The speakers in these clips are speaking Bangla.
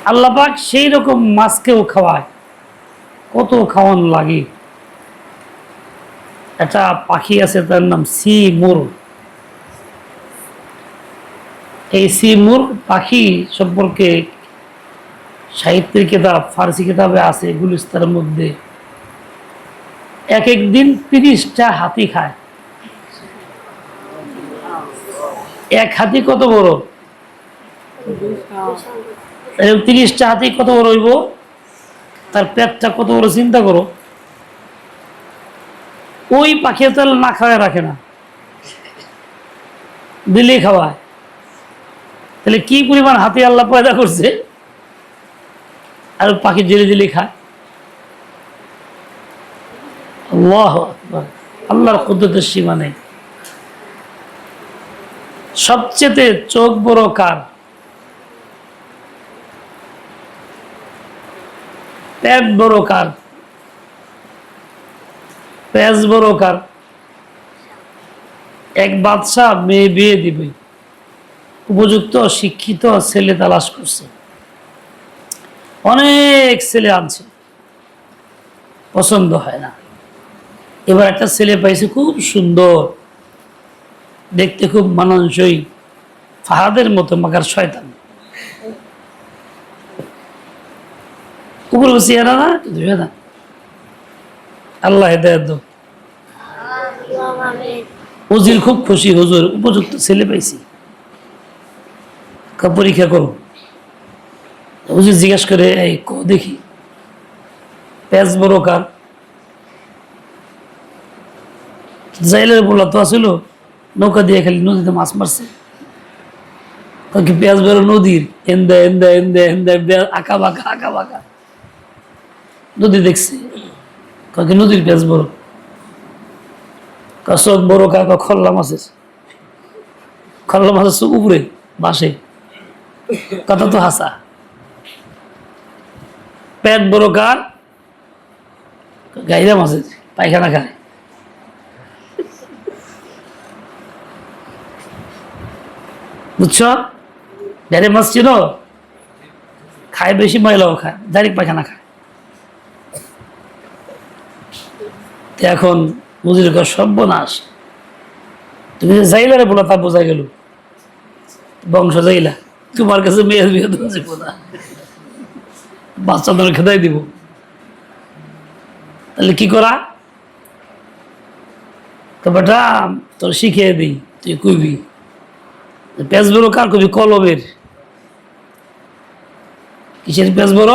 আল্লাহ পাক সেই রকম মাছকেও খাওয়ায়, কত খাওয়ান লাগে। একটা পাখি আছে, তার নাম সিমুর। এই সিমুর পাখি সম্পর্কে সাহিত্যের কিতাব, ফার্সি কিতাবে আছে, গুলিস্তানের মধ্যে এক এক দিন 30টা হাতি খায়। এক হাতি কত বড়? 30টা হাতি কত বড় হইব? তার পেটটা কত বড় চিন্তা করো। ওই পাখি তাহলে না খাওয়ায় রাখে না, দিলেই খাওয়ায়। তাহলে কি পরিমাণ হাতি আল্লাহ পয়দা করছে, আর পাখি জেলে দিলে খায়। আল্লাহু আকবার, আল্লাহর কুদরতের সীমা নেই। সবচেয়ে চোখ বড় কার? পেট বড় কার? পেঁচ বড় কার? এক বাদশাহ মেয়ে বিয়ে দিবে, উপযুক্ত শিক্ষিত ছেলে তালাশ করছে, অনেক ছেলে আনছে, পছন্দ হয় না। এবার একটা ছেলে পাইছে, খুব সুন্দর দেখতে, খুব মানানসই, ফাহাদের মতো, মাকার শয়তান। উপর চেহারা না, কিন্তু শয়তান। আল্লাহ হেদায়েত দাও। উজির খুব খুশি, হুজুর উপযুক্ত ছেলে পাইছি, পরীক্ষা করো। হুজুর জিজ্ঞেস করে, এই দেখি পেঁচ বড় কার? জাইলের বলা তো আসল, নৌকা দিয়ে খালি নদীতে মাছ মারছে। কি পেঁয়াজ বড় নদীর? এন্দা এন্দা এন্দা এন্দা, আঁকা বাঁকা আঁকা বাঁকা নদী দেখছে। কি নদীর পেঁয়াজ বড়? চোখ বড় কার? খল্লা মাছের। খল্লা মাছের চোখ উপরে বাসে, কথা তো হাসা। পেট বড় কার? গাইরা মাছের, পায়খানা খায়। বুঝছ? গাইরা মাছ ছিল, খায় বেশি, ময়লাও খায়, ডাইরেক্ট পায়খানা খায়। এখন বুঝলি সর্বনাশ, তুমি যে জাইলারে বলো তা বোঝা গেল, বংশ জাইলা। তোমার কাছে মেয়ের বিয়ে দেবো না, বাচ্চাদের খেদাই দিব। তাহলে কি করা? তো বেটা তোর শিখিয়ে দিই, তুই কইবি পেঁচ বড় কার? কবি কলমের। কিসের পেঁচ বড়?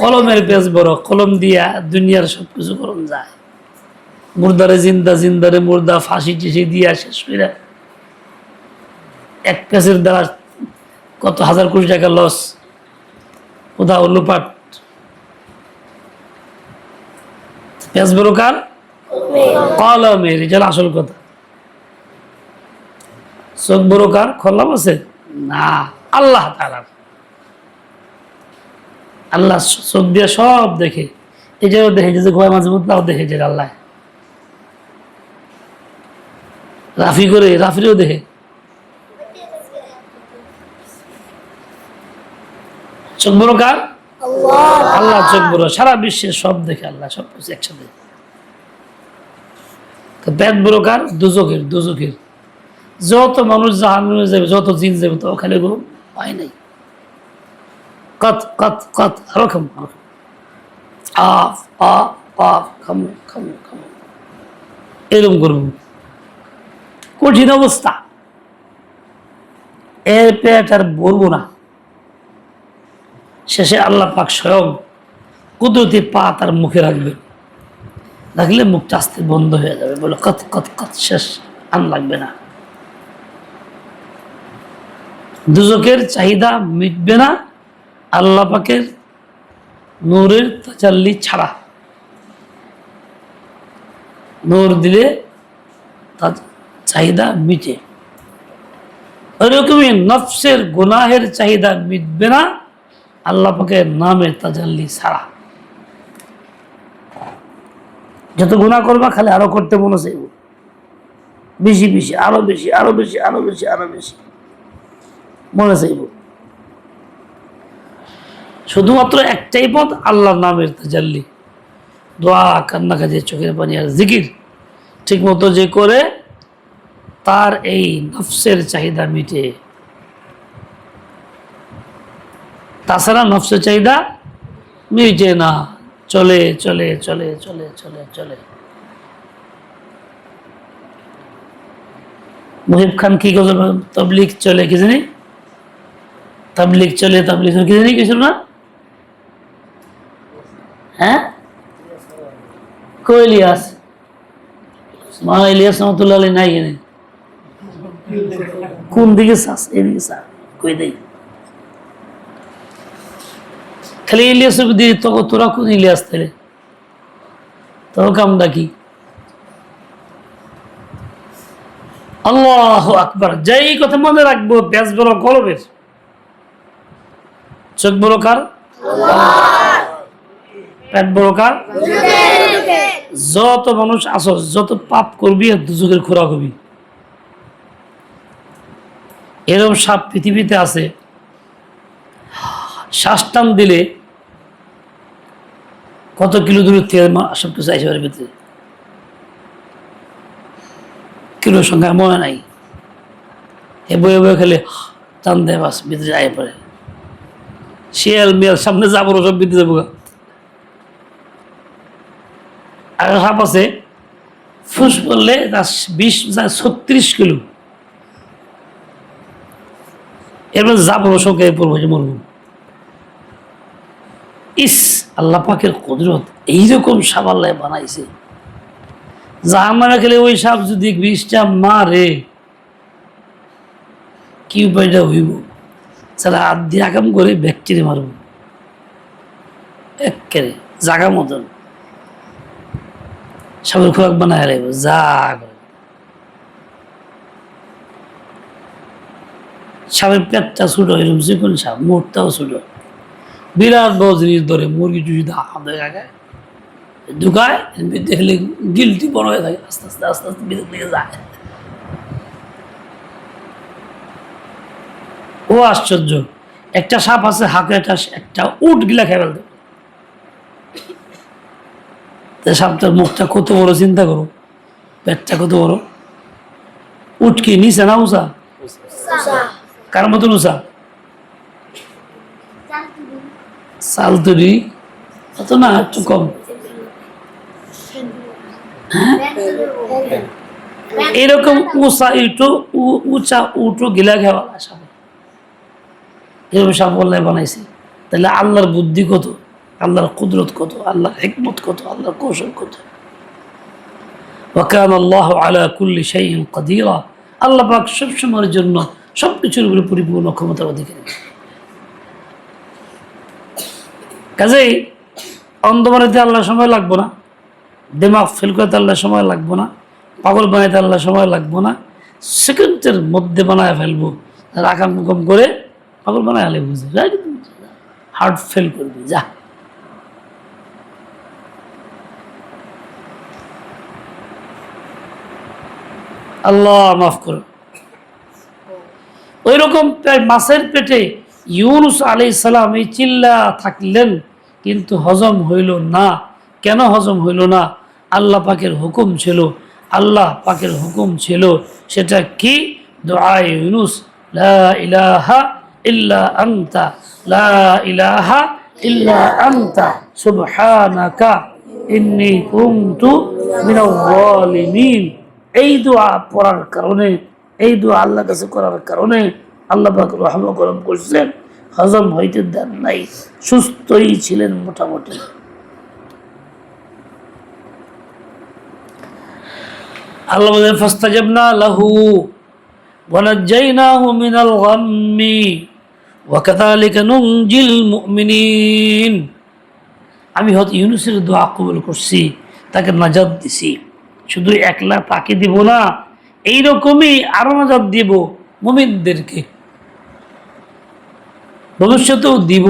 কলমের পেঁচ বড়। কলম দিয়া দুনিয়ার সবকিছু করণ যায়। মুর্দারে জিন্দা, জিন্দারে মুর্দা, ফাঁসি টিসি দিয়া শেষ করে এক পেঁচের দ্বারা কত হাজার কোটি টাকা লস, উদা লুপাট। পেঁচ বড় কার? কলমের। এটা আসল কথা। চোখ বড় কার? খল্লাম আছে না, আল্লাহ তাআলার। আল্লাহ চোখ দিয়ে সব দেখে। এই যে দেখে, যে গোয়া মাঝে মধ্যে দেখে, যে আল্লাহ রাফি করে, রাফিরেও দেখে। চোখ বড় কার? আল্লাহ চোখ বড়, সারা বিশ্বের সব দেখে আল্লাহ, সব কিছু একসাথে। পেট বড় কার? দুজকের। দুজকের যত মানুষ জাহান্নামে যাবে, যত জিন যাবে, তো ওখানে কোনো পায় নাই। কত কত কত, আরো খামো, আফ আফ আফ, খামো খামো খামো, এরকম করবো। কঠিন অবস্থা। এর পেট আর বলবো না। শেষে আল্লাহ পাক স্বয়ং কুদরতি পা তার মুখে রাখবে, রাখলে মুখটা আস্তে বন্ধ হয়ে যাবে, বলে কত কত কত, শেষ, আর লাগবে না। দুজকের চাহিদা মিটবে না আল্লাহ পাকের নূরের তাজাল্লি ছাড়া। নূর দিলে তার চাহিদা মিটে। ওইরকমই নফসের গুনাহের চাহিদা মিটবে না আল্লাহ পাকের নামের তাজাল্লি ছাড়া। যত গুনাহ করবা, খালি আরো করতে মনে চাইব, বেশি বেশি, আরো বেশি, আরো বেশি, আরো বেশি, আরো বেশি মনে চাইব। শুধুমাত্র একটাই পথ, আল্লাহর নামের তাজাল্লি, দোয়া, কান্নাকাজি, চোখের পানি আর জিকির ঠিক মতো যে করে, তার এই নফসের চাহিদা মিটে। তাছাড়া নফসের চাহিদা মিটে না, চলে চলে চলে চলে চলে চলে। মুহিব খান কি গজল, তবলিগ চলে কি জানি, তবলিগ চলে, তবলিগ কি জানি কিছু না, হ্যাঁ কই ইলিয়াস, মা ইলিয়াস রহমতুল্লাহ আলাইহি নাই এখানে, কোন দিকে চাস, এদিকে চা, কই দেই খালি ইলিয়াস দিয়ে তো, তোরা কোন ইলিয়াস তাহলে, তোর কামটা কি? আল্লাহু আকবার। যেই কথা মনে রাখবো, পেঁচ বড় কলবের, চোখ বড় কার, পেট বড় কার, যত মানুষ আসো, যত পাপ করবি আর দুজকের খোরাক হবি। এরকম সাপ পৃথিবীতে আছে, শ্বাস টান দিলে কত কিলো দূরের থেকে সব কিছু আসে পারে ভিতরে, কিলোর সংখ্যা মনে নাই। এ বয়ে বয়ে খেলে টান দেয়, বাস ভিতরে আয় পড়ে, শিয়াল মিয়াল সামনে যাবো, সব ভিতরে যাবো। আর সাপ আছে ফুস করলে তার 20-36 কিলো, এবার যাবো সংখ্যায় পড়বো, যে মরবো। ইস, আল্লাহ পাকের কুদরত, এইরকম সাপ আল্লাহ বানাইছে। জাহান্নামে খেলে ওই সাপ যদি 20টা মারে, কি উপায়টা হইব? সারা হাত দিয়ে আগাম করে ব্যাকটেরিয়া মারব একেবারে জাগা মতন, সাপের খোরাক বানায় রাখব যা করে। সাপের পেটটা ছোট, এরকম চিকন সাপ, মোটটাও ছোট, বিরাট বড় জিনিস ধরে, মুরগি টুজি খায় ঢুকায়, দেখলে গিলটি বড় হয়ে থাকে, আস্তে আস্তে আস্তে আস্তে ভিতর দিকে যায়। ও আশ্চর্য, একটা সাপ আছে হাঁকে, একটা উট গিলা খেয়ে ফেলতে। সাপটার মুখটা কত বড় চিন্তা করো, পেটটা কত বড়। উট কি নিচে না উঁচা, কার মতন উঁচা, চাল তৈরি অত না, একটু কম। এরকম উঁচা ইটো, উঁচা উঠো গিলা খেওয়া সাপ, এরকম সাপ আল্লাহ বানাইছে। তাহলে আল্লাহর বুদ্ধি কত, আল্লাহর কুদরত কত, আল্লাহর হিকমত কত, আল্লাহর কৌশল কত। ওয়াকান আল্লাহু আলা কুল্লি শাইইন কাদিরা, আল্লাহ পাক সবসময়ের জন্য সবকিছুর উপরে পরিপূর্ণ ক্ষমতার অধিকারী। কাজেই অন্ধ বানাইতে আল্লাহ সময় লাগবো না, দিমাগ ফেল করতে আল্লাহ সময় লাগবো না, পাগল বানাইতে আল্লাহ সময় লাগবো না, সেকেন্ডের মধ্যে বানায় ফেলবো। রাখাম মুখম করে পাগল বানায় আলে বুঝে হার্ট ফেল করবি, যা। আল্লাহ মাফ করো। ওই রকম মাছের পেটে ইউনুস আলাইহিস সালাম এই চিল্লা থাকলেন, কিন্তু হজম হইল না। কেন হজম হইল না? আল্লাহ পাকের হুকুম ছিল, আল্লাহ পাকের হুকুম ছিল। সেটা কি? দুআয়ে ইউনুস, লা ইলাহা ইল্লা আনতা, লা ইলাহা ইল্লা আনতা সুবহানাকা ইন্নী কুনতু মিনাল যালিমিন। এই দোয়া পড়ার কারণে, এই দোয়া আল্লাহর কাছে করার কারণে আল্লাহ পাক রহম করম করছেন, হজম হইতে দেন নাই, সুস্থই ছিলেন মোটামুটি। আল্লাহ বলেন ফাস্তাজাবনা লাহু ওয়া নাজ্জাইনাহু মিনাল গাম্মি ওয়া কাযালিকা নুনজিল মুমিনিন। আমি হযরত ইউনূসের দোয়া কবুল করছি, তাকে নাজাত দিছি। শুধু একলা তাকে দিব না, এইরকমই আরো নাজাত দিব মুমিনদেরকে, ভবিষ্যতেও দিব,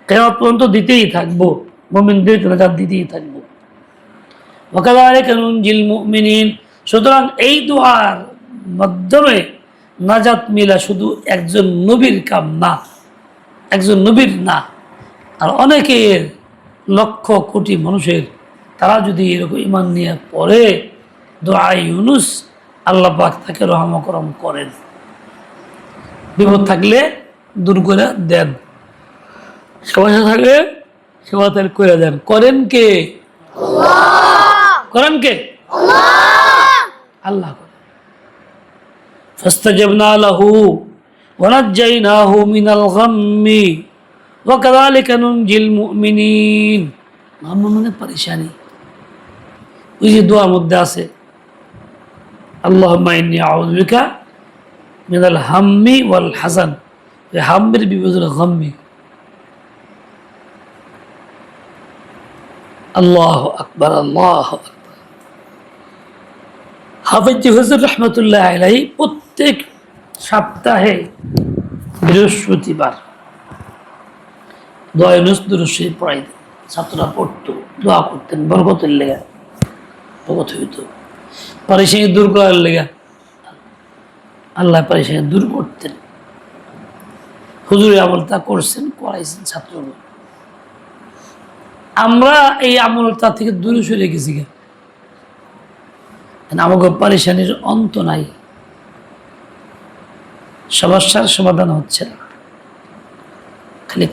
কিয়ামত পর্যন্ত দিতেই থাকবো, মুমিনদেরকে নাজাত দিতেই থাকবো। ওয়া কাযালিকা নুনজিল মুমিনিন। সুতরাং এই দোয়ার মাধ্যমে নাজাত মিলা শুধু একজন নবীর কাম না, একজন নবীর না, আর অনেকের লক্ষ কোটি মানুষের তারা যদি এরকম ইমান নিয়ে পড়ে দোয়া ইউনুস, আল্লাহ পাক তাকে রহম করম করেন, বিপদ থাকলে দূর করে দেন, সমস্যা থাকলে সমাধান করে দেন। করেন কে? করেন কে? আল্লাহ করেন। ফাস্তাজাবনা লাহু ওয়া নাজ্জাইনাহু মিনাল গাম্মি ওয়া কাযালিকা নুনজিল মুমিনিন। মুমিনের পরেশানি ওই যে দোয়ার মধ্যে আছে, আল্লাহুম্মা ইন্নী আউযু বিকা মিনাল হাম্মি ওয়াল হাযান। এই হাম্মের বিপদের গাম্মি। আল্লাহু আকবার, আল্লাহু আকবার। হাফেজ হুজুর রহমতুল্লাহ আলাইহি প্রত্যেক সপ্তাহে বৃহস্পতিবার দোয়া ইউনুস দুরূদ শরীফ পড়াইতেন, ছাত্ররা পড়তো, দোয়া করতেন বরকতের লেগা, বরকত হইত, পরেশানি দূর করার লেগা, আল্লাহ পরেশানি দূর করতেন। হুজুরের আমল তা করছেন, করাইছেন ছাত্ররা। আমরা এই আমলটা থেকে দূরে সরে গেছি, আমাকে পরেশানির অন্ত নাই, সমস্যার সমাধান হচ্ছে না, খালি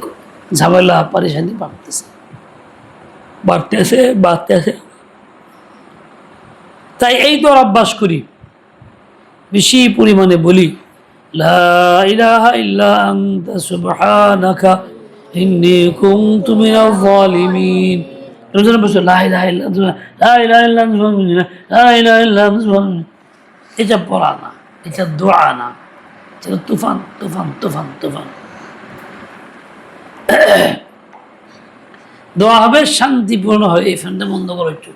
ঝামেলা পরেশানি বাড়তেছে। তাই এই তো অভ্যাস করি, বেশি পরিমাণে বলি লা ইলাহা ইল্লা আনতা সুবহানাকা ইন্নী কুনতু মিনাজ জালিমিন। রোজার বছর লা ইলাহা ইল্লা আনতা, লা ইলাহা ইল্লা আনতা, লা ইলাহা ইল্লা আনতা। এটা পড়া না, এটা দোয়া না, এটা তুফান তুফান তুফান তুফান। দোয়া হবে শান্তিপূর্ণ হবে। এই ফ্যানটা বন্ধ করো একটু।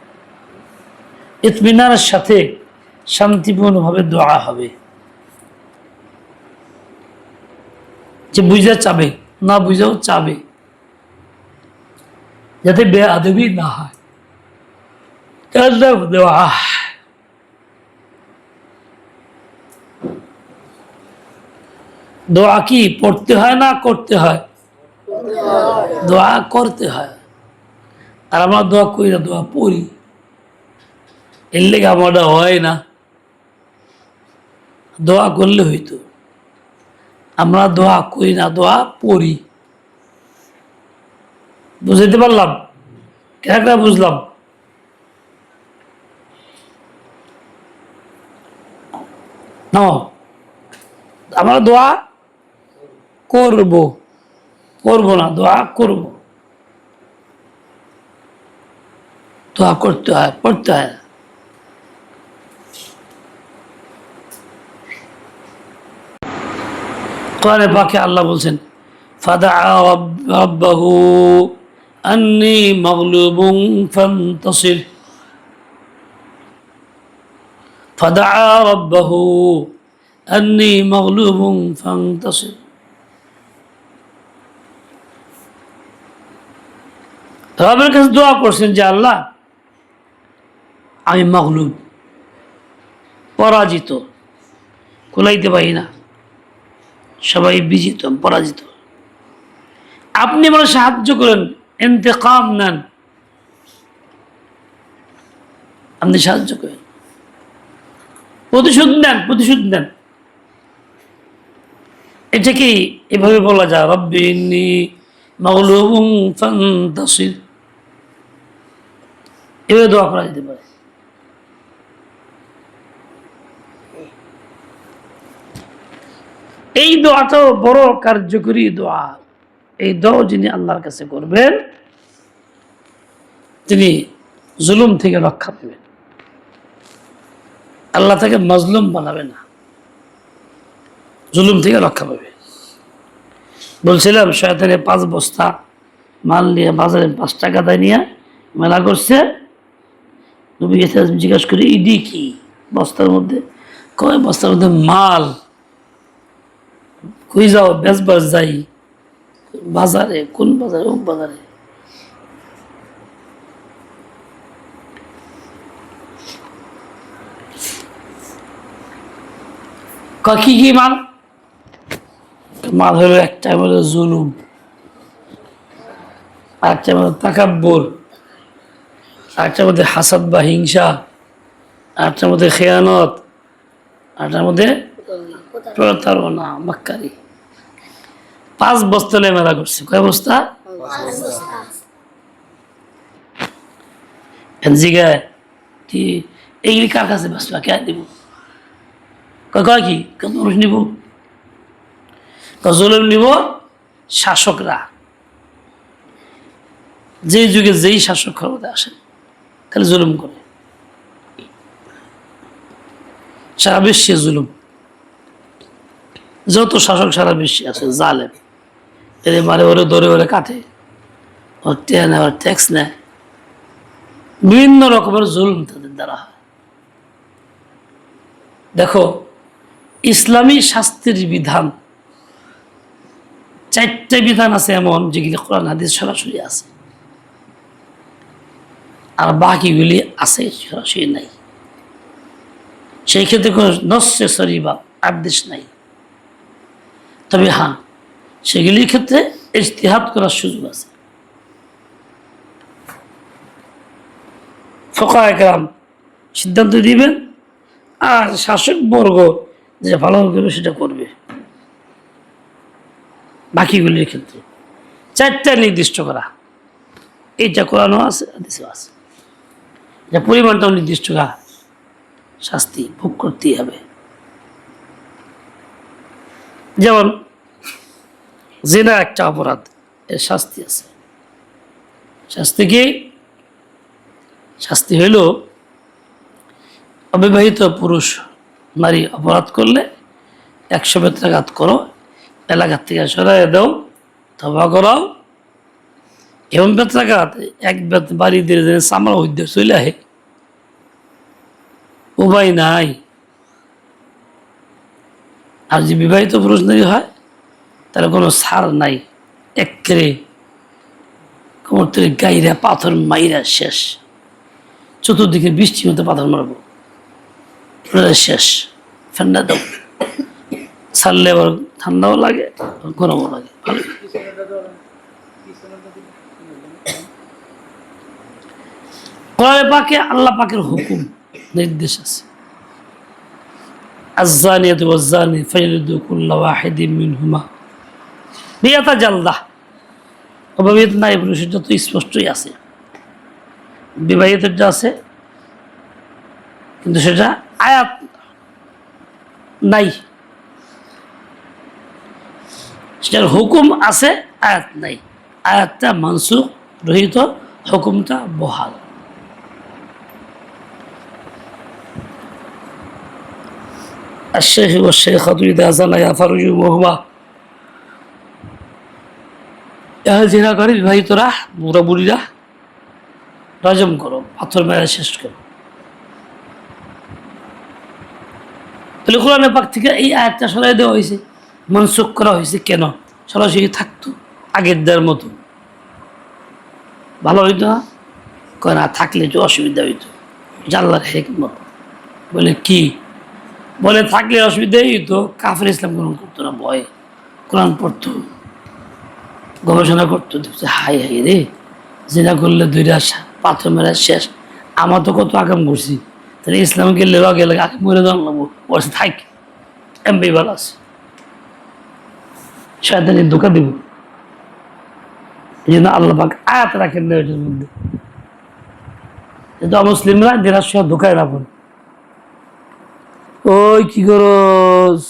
ইতমিনানের সাথে শান্তিপূর্ণভাবে দোয়া হবে, যে বুঝা চাবে, না বুঝাও চাবে, যাতে বেআদবি না হয়। দোয়া দোয়া কি পড়তে হয় না করতে হয়? দোয়া করতে হয়। আর আমরা দোয়া করি না, দোয়া পড়ি। এর লেগে আমারটা হয় না। দোয়া করলে হইতো, আমরা দোয়া করি না, দোয়া পড়ি। বুঝতে পারলাম? কেন বুঝলাম? না, আমরা দোয়া করব, করবো না, দোয়া করব। দোয়া করতে হয়, পড়তে হয়। কোরআনে পাকে আল্লাহ বলছেন ফাদাআ রাব্বাহু আন্নী মাগলুবুন ফান্তাসির। ফাদাআ রাব্বাহু আন্নী মাগলুবুন ফান্তাসির। রবের কাছে দোয়া করছেন যে আল্লাহ আমি মাগলুব, পরাজিত, কুলাইতে পারি না, সবাই বিজিত, পরাজিত, আপনি আমার সাহায্য করেন, ইন্তেকাম নেন, আপনি সাহায্য করেন, প্রতিশোধ নেন, প্রতিশোধ নেন। এটা কি এভাবে বলা যায়? রব্বি ইন্নী মাগলুবুন ফান্তাসির, এভাবে দোয়া করা যেতে পারে। এই দোয়াটাও বড় কার্যকরী দোয়া। এই দোয়া যিনি আল্লাহর কাছে করবেন তিনি জুলুম থেকে রক্ষা পাবেন, আল্লাহ তাকে মাজলুম বানাবে না, জুলুম থেকে রক্ষা পাবে। বলছিলাম শয়তানে 5 বস্তা মাল নিয়ে বাজারে 5 টাকা দেয় নিয়ে মেলা করছে। নবী জিজ্ঞাসা করি ইডি কি বস্তার মধ্যে? কয় বস্তার মধ্যে মাল। কই যাও? বেচবার যাই বাজারে। কোন বাজারে? ও বাজারে। কি কি মাল? মাল হলো একটা হলো জুলুম, আরেকটার মধ্যে তাকাব্বুর, আরেকটার মধ্যে হাসাদ বা হিংসা, আরেকটার মধ্যে খেয়ানত, আরেকটার মধ্যে প্রতারণা মাক্কারি। 5 বস্তা মেলা করছে। কয় বস্তা? জিগায় কি এইগুলি কার কাছে ব্যস্ত কে দিব? কয় কি মানুষ নিব? জুলুম নিব শাসকরা, যে যুগে যেই শাসক ক্ষমতা আসে খালি জুলুম করে। সারা বিশ্বে জুলুম, যত শাসক সারা বিশ্বে আছে জালেম, এদের মারে ওরে ধরে ওরে কাটে, ওর টেয়া নেয়, ওর ট্যাক্স নেয়, বিভিন্ন রকমের জুলুম তাদের দ্বারা হয়। দেখো ইসলামী শাস্তির বিধান 4টে বিধান আছে এমন যেগুলি কোরআন হাদিস সরাসরি আছে, আর বাকিগুলি আছে সরাসরি নাই। সেই ক্ষেত্রে কোনো নস্যে সরিবা আদেশ নাই। তবে হ্যাঁ, সেগুলির ক্ষেত্রে ইজতিহাদ করার সুযোগ আছে। ফুকাহায়ে কেরাম সিদ্ধান্ত দিবেন, আর শাসক বর্গ যে ভালো করবে সেটা করবে। বাকিগুলির ক্ষেত্রে 4টা নির্দিষ্ট করা, এইটা কোরআনও আছে হাদিসেও আছে, যা পরিমাণটাও নির্দিষ্ট করা, শাস্তি ভোগ করতেই হবে। যেমন জিনা একটা অপরাধ, এর শাস্তি আছে। শাস্তি কি? শাস্তি হইল অবিবাহিত পুরুষ নারী অপরাধ করলে 100 বেত্রাঘাত করো, এলাকার থেকে সরাই দাও, তবা করাও। এবং বেত্রাঘাত এক বেত বাড়ি দিয়ে চামড়া হইতে চলে আহে, উপায় নাই। আর যে বিবাহিত পুরুষ নারী হয় তার কোনো ছাড় নাই, একেবারে কোমর থেকে গাইরা পাথর মাইরা শেষ, চতুর্দিকে বৃষ্টির মধ্যে পাথর মারবো, শেষ। ঠান্ডা দাও, ছাড়লে আবার ঠান্ডাও লাগে গরমও লাগে। ভালো কোরআনে পাকে আল্লাহ পাকের হুকুম নির্দেশ আছে, আয-যানিয়াতু ওয়াজ-যানি ফাজলিদু কুল্লা ওয়াহিদিন মিনহুমা মিআতা জালদাহ। অবিবাহিত নারী পুরুষের যত স্পষ্টই আছে, বিবাহিতটা আছে কিন্তু সেটা আয়াত নাই, সেটার হুকুম আছে, আয়াত নাই। আয়াতটা মানসুখ রহিত, হুকুমটা বহাল। الشيخ والشيخة إذا زنيا فرجموهما। জিনা করে বিবাহিতরা, বুড়া বুড়িরা রাজম করো, পাথর মেরে শেষ করো। তাহলে কোরআনে পাক থেকে এই আয়াতটা সরাই দেওয়া হয়েছে, মনসুখ করা হয়েছে। কেন? সরাসরি থাকতো আগের দেওয়ার মতো, ভালো হইতো না? কয় না, থাকলে একটু অসুবিধা হইতো। জাল্লার হিকমত বলে কি? বলে থাকলে অসুবিধাই হইতো, কাফের ইসলাম গ্রহণ করতো না, ভয়ে কোরআন পড়তো, গবেষণা করতো, দেখছে হাই হাই রে, যেটা করলে 2টা পাথর মেরা শেষ। আমার তো কত আগাম করছি, তাহলে ইসলাম গেলে গেলে আগে মরে জানলাম, বলছে থাক এমবি ভালো আছে, শয়তানের ধোঁকা দিব। এই জন্য আল্লাহ পাক আয়াত রাখেন না ওইটার মধ্যে, যেহেতু মুসলিমরা নিরাশ ধোকায় না পড়ে। ওই কি করস,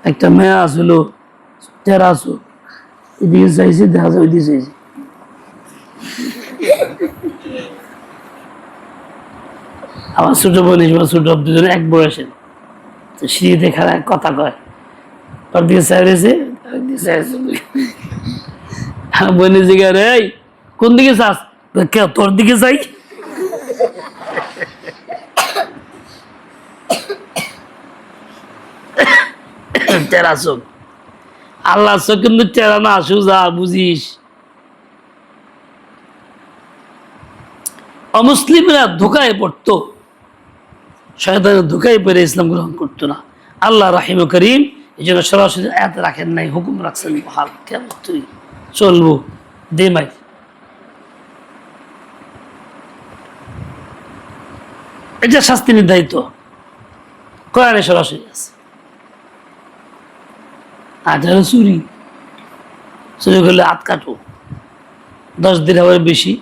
একটা মেয়ে আসলো, টেরা আসো, এদিকে চাইছি, দেখা যায় ওইদিকে চাইছি। আমার ছোট বোন, ছোট দুজনে এক বয়সের, সিঁড়িতে খারাপ কথা কয়, ওর দিকে চাই রয়েছে, বোনের জিগার এই কোন দিকে চাস? তোর দিকে চাই। টেরা চোখ, আল্লাহ চোখ কিন্তু টেরা না, সুজা, বুঝিস। অমুসলিমরা ধোকায় পড়তো, শয়তানের ধোকায় পড়ে ইসলাম গ্রহণ করতো না। আল্লাহ রাহিম করিম এই জন্য সরাসরি আয়াত রাখেন নাই, হুকুম রাখছেন বহাল। কেমন তুই চলবো, দে মাই। এটা শাস্তি নির্ধারিত, কোরআনে সরাসরি আছে। আর যারা চুরি, চুরি করলে হাত কাটো, 10 দিরহামের বেশি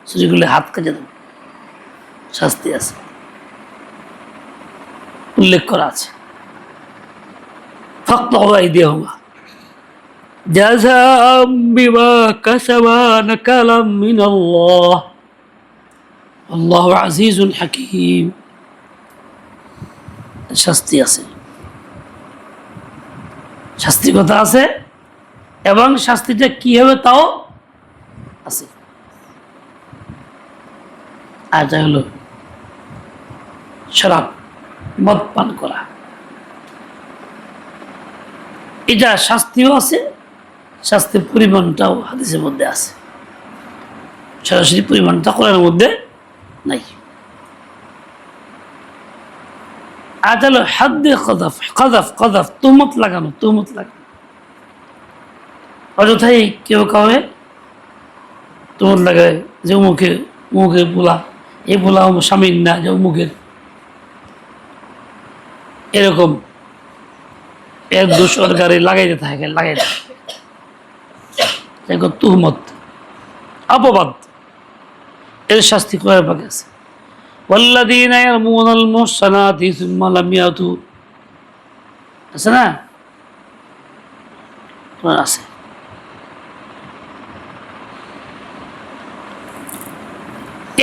চুরি করলে হাত কেটে দেব, শাস্তি আছে, উল্লেখ করা আছে। ফাকতাউ আইদিয়াহুমা জাযাআম বিমা কাসাবা নাকালাম মিনাল্লাহ আল্লাহু আজিজুন হাকীম। শাস্তি আছে, শাস্তির কথা আছে, এবং শাস্তিটা কি হবে তাও আছে। আর যা হলো শরাব, মদ পান করা, এটা শাস্তিও আছে, শাস্তির পরিমাণটাও হাদিসের মধ্যে আছে, সরাসরি পরিমাণটা কোরআনের মধ্যে নাই। আর হলো হাদ্দে কযাফ, কযাফ কযাফ তুহমত লাগানো, তুহমত লাগানো, অযথাই কেউ কাউকে তুহমত লাগায় যে মুখের পোলা, এই পোলা স্বামীর না, যে মুখের, এরকম এর দোষ ওর গাড়ি লাগাইতে থাকে, লাগাইতে থাকে, তুহমত, অপবাদ, এর শাস্তি কোরআনের পাকে আছে। ওয়াল্লাযীনা ইয়ারমুনাল মুহসানাতি সুম্মা লাম ইয়াতু, আছে না, আছে।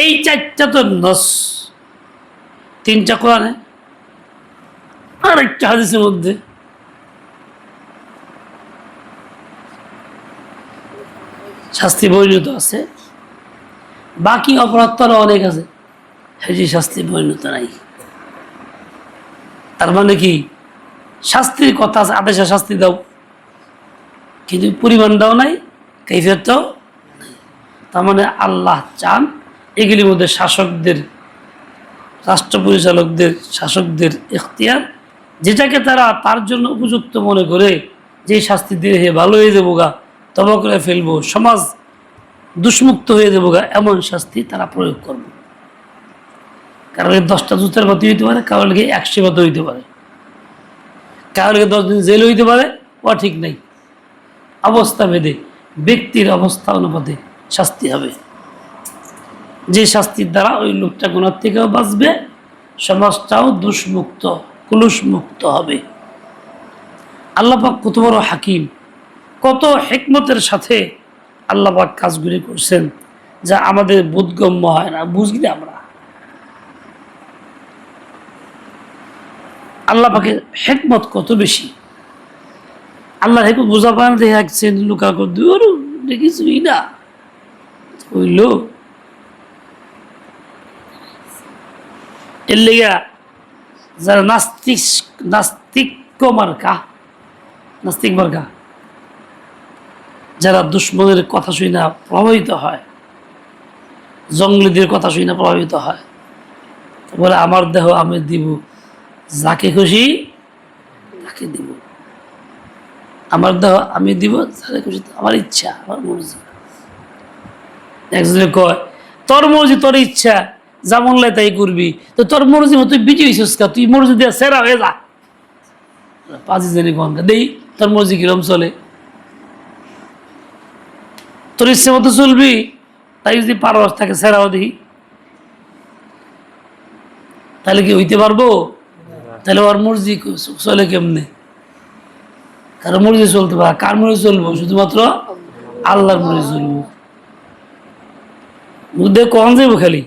এই চারটা তো নস, 3টা কোরআনে, আর একটা হাদিসের মধ্যে। শাস্তি পরিণত আছে, বাকি অপরাধ তো অনেক আছে, সেই শাস্তি পরিণত নাই। তার মানে কি, শাস্তির কথা আছে, আদেশে শাস্তি দাও, কিন্তু পরিমাণ দাও নাই, কাইফিয়তটাও নাই। তার মানে আল্লাহ চান এগুলির মধ্যে শাসকদের, রাষ্ট্র পরিচালকদের, শাসকদের ইখতিয়ার, যেটাকে তারা তার জন্য উপযুক্ত মনে করে, যে শাস্তি দিয়ে হে ভালো হয়ে যাবো গা, তবা করে ফেলবো, সমাজ দুষ্মুক্ত হয়ে যাবো গা, এমন শাস্তি তারা প্রয়োগ করবে। কারণ 10টা জুতার বাতি হইতে পারে, কারোর লিগে 100 বাতি হইতে পারে, কারোর লিগে 10 দিন জেল হইতে পারে, ও ঠিক নাই। অবস্থা ভেদে, ব্যক্তির অবস্থা অনুপাতে শাস্তি হবে, যে শাস্তির দ্বারা ওই লোকটা গুনার থেকেও বাঁচবে, সমাজটাও দুষ্মুক্ত, কুলুষমুক্ত হবে। আল্লাহ পাক কত বড় হাকিম, কত হিকমতের সাথে আল্লাহ পাক কাজগুলি করছেন, যা আমাদের বোধগম্য হয় না, বুঝি না আমরা। আল্লাহ পাকের হিকমত কত বেশি, আল্লাহর হিকমত বোঝা পায় না, দেখে একছেন লুকা করে দূর দেখিসই না হইল। এর লেগা যারা নাস্তিক মার্কা, যারা দুশ্মনের কথা শুই না প্রভাবিত হয়, জঙ্গলিদের কথা শুই না প্রভাবিত হয়, বলে আমার দেহ আমি দিব, যাকে খুশি তাকে দিব, আমার দেহ আমি দিব, যাকে খুশি, আমার ইচ্ছা, আমার মর্জি। একজনে কয় তোর মর্জি তোর ইচ্ছা, যা মন লাই তাই করবি, তো তোর মর্জি মতো তুই বিজয়ী কা, তুই মর্জি দিয়ে সেরা হয়ে যা। পাঁচি জানি কনকা দেই তোর মর্জি কিরম চলে, তোর ইচ্ছে মতো চলবি, তাই যদি পারো তাকে সেরাও দেখি, তাহলে কি হইতে পারবো? তাহলে ওর মর্জি চলে কেমনে? কারো মর্জি চলতে পারে, কার মর্জি চলবো? শুধুমাত্র আল্লাহর মর্জি চলবো। বুদ্ধে কখন যাবো খালি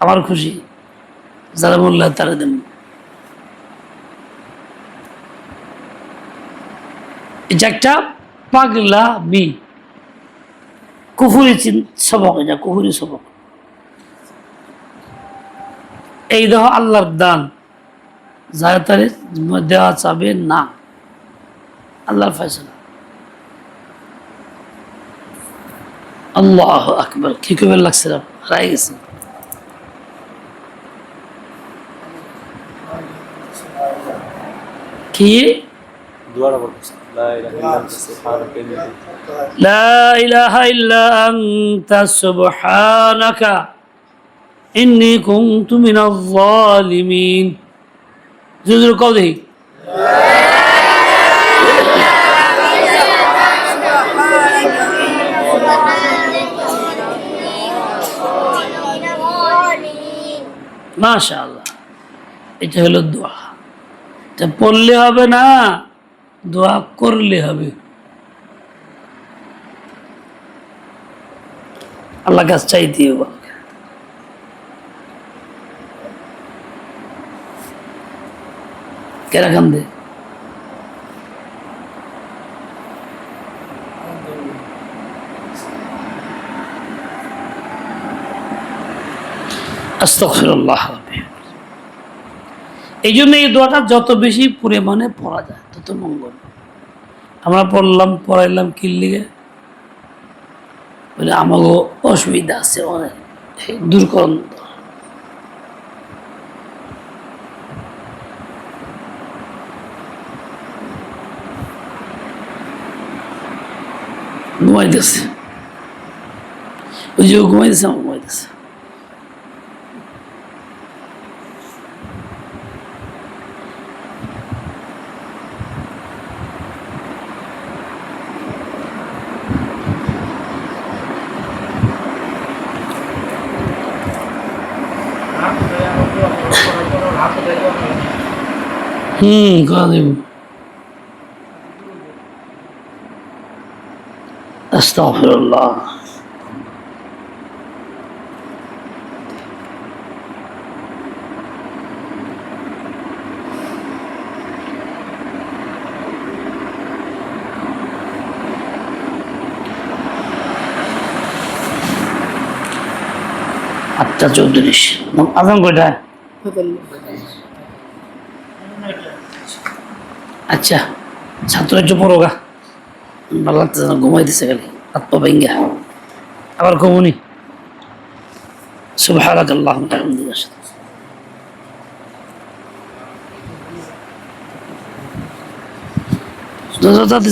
আমার খুশি, যারা বললে তারা দেব। এটা একটা পাগলামি, কুফুরি সবক, এটা কুফুরি সবক। এই দেহ আল্লাহর দান, যারা তার দেওয়া চাবে না, আল্লাহর ফয়সালা। আল্লাহু আকবার, কি কবে লাগছে না, হারাই গেছে। কি দুয়ার لا إله إلا أنت سبحانك إني كنت من الظالمين جزر قوله ما شاء الله এটা হলো দোয়া এটা পড়লে হবে না দোয়া করলে হবে আল্লাহ কাছে চাইতে হবে কেরা কান্দে আস্তাগফিরুল্লাহ এই জন্য এই দোয়াটা যত বেশি পরিমাণে পড়া যায় তত মঙ্গল আমরা পড়াইলাম কি লিগে বলে আমারও অসুবিধা আছে অনেক দূর করুন ঘুমাইতেছে ওই যে ঘুমাইতেছে আমার ঘুমাইতেছে করা দেব আস্তাগফিরুল্লাহ আচ্ছা 34 আজান কয়টা আচ্ছা ছাত্র একটু পড়োগা ভালো লাগতেছে না ঘুমাইতেছে খালি হাত পা ভেঙ্গা আবার ঘুমুনি সুবহানাক আল্লাহুম্মা ওয়া বিহামদিকা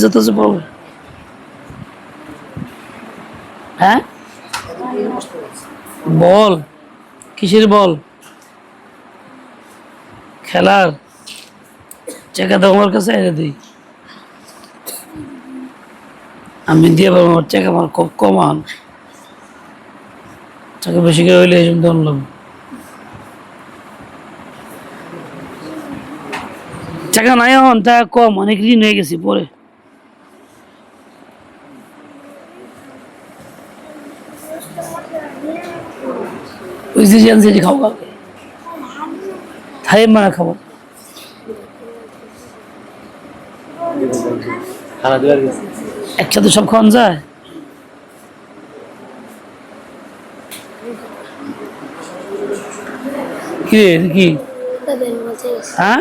যত পড়বে হ্যাঁ বল কিসের বল খেলার টাকা দাও আমার কাছে এনে দিই আমি দিয়ে পারবো আমার টাকা আমার খুব কমান টাকা বেশি করে হইলে এই জন্য ধরলাম টাকা নাই এখন টাকা কম অনেক ঋণ হয়ে গেছি পরে ওই যে জানছে যে খাও কাউকে থাই মারা খাবো একসাথে সব খাওয়ান যায় কি কি হ্যাঁ